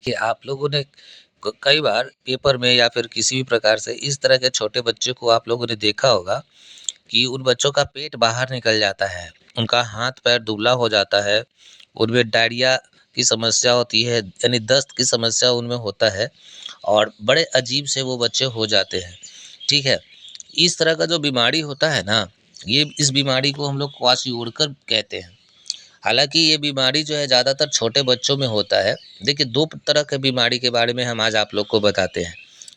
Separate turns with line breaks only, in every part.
कि आप लोगों ने कई बार पेपर में या फिर किसी भी प्रकार से इस तरह के छोटे बच्चों को आप लोगों ने देखा होगा कि उन बच्चों का पेट बाहर निकल जाता है, उनका हाथ पैर दुबला हो जाता है, उनमें डायरिया की समस्या होती है, यानी दस्त की समस्या उनमें होता है और बड़े अजीब से वो बच्चे हो जाते हैं। ठीक है, इस तरह का जो बीमारी होता है ना, ये इस बीमारी को हम लोग क्वाशियोर्कर कहते हैं। हालाँकि ये बीमारी जो है ज़्यादातर छोटे बच्चों में होता है। देखिए 2 तरह के बीमारी के बारे में हम आज आप लोग को बताते हैं।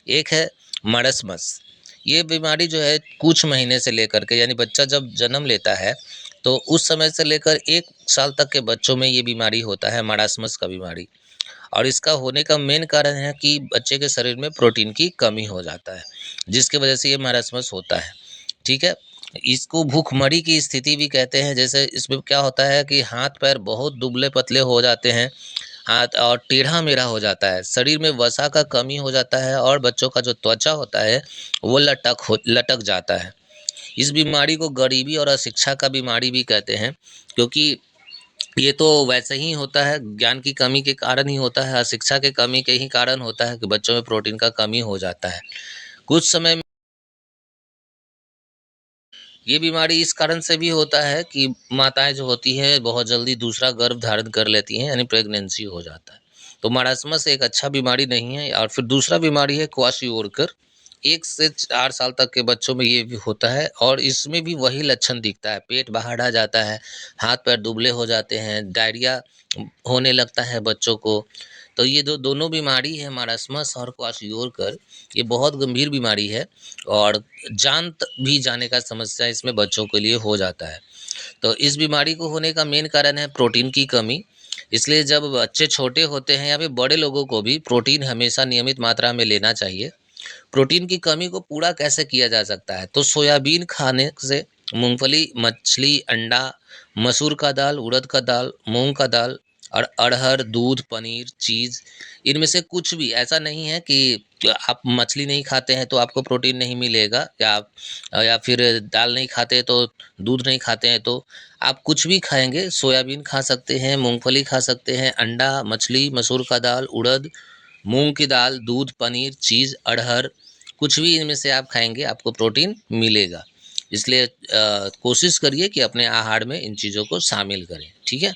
एक है मरस्मस, ये बीमारी जो है कुछ महीने से लेकर के यानी बच्चा जब जन्म लेता है, तो उस समय से लेकर 1 साल तक के बच्चों में ये बीमारी होता है मरासमस का बीमारी। और इसका होने का मेन कारण है कि बच्चे के शरीर में प्रोटीन की कमी हो जाता है, जिसकी वजह से ये मरासमस होता है। ठीक है? इसको भूखमरी की स्थिति भी कहते हैं। जैसे इसमें क्या होता है कि हाथ-पैर बहुत दुबले-पतले हो जाते हैं, हाथ और टेढ़ा-मेढ़ा हो जाता है, शरीर में वसा का कमी हो जाता है और बच्चों का जो त्वचा होता है, वो लटक जाता है। इस बीमारी को गरीबी और अशिक्षा का बीमारी भी कहते हैं, क्योंकि ये तो वैसे ही होता है, ज्ञान की कमी के कारण ही होता है, अशिक्षा के कमी के ही कारण होता है कि बच्चों में प्रोटीन का कमी हो जाता है। कुछ समय में ये बीमारी इस कारण से भी होता है कि माताएँ जो होती हैं बहुत जल्दी दूसरा गर्भ धारण कर लेती हैं, यानी प्रेगनेंसी हो जाता है। तो मारास्मस एक अच्छा बीमारी नहीं है। और फिर दूसरा बीमारी है क्वाशियोर्कर। 1 से 4 साल तक के बच्चों में ये भी होता है और इसमें भी वही लक्षण दिखता है, पेट बाहर आ जाता है, हाथ-पैर दुबले हो जाते हैं, डायरिया होने लगता है बच्चों को। तो ये जो दोनों बीमारी है मारास्मस और क्वाशियोर्कर, ये बहुत गंभीर बीमारी है और जान भी जाने का समस्या इसमें बच्चों के लिए हो जाता है। तो इस बीमारी को होने का मेन कारण है प्रोटीन की कमी। इसलिए जब बच्चे छोटे होते हैं या फिर बड़े लोगों को भी प्रोटीन हमेशा नियमित मात्रा में लेना चाहिए। प्रोटीन की कमी को पूरा कैसे किया जा सकता है? तो सोयाबीन खाने से, मूँगफली, मछली, अंडा, मसूर का दाल, उड़द का दाल, मूँग का दाल और अरहर, दूध, पनीर, चीज़, इनमें से कुछ भी। ऐसा नहीं है कि आप मछली नहीं खाते हैं तो आपको प्रोटीन नहीं मिलेगा, या फिर दाल नहीं खाते तो दूध नहीं खाते हैं तो आप कुछ भी खाएँगे, सोयाबीन खा सकते हैं, मूँगफली खा सकते हैं, अंडा, मछली, मसूर का दाल, उड़द, मूँग की दाल, दूध, पनीर, चीज़, अरहर, कुछ भी इनमें से आप खाएँगे, आपको प्रोटीन मिलेगा। इसलिए कोशिश करिए कि अपने आहार में इन चीज़ों को शामिल करें, ठीक है?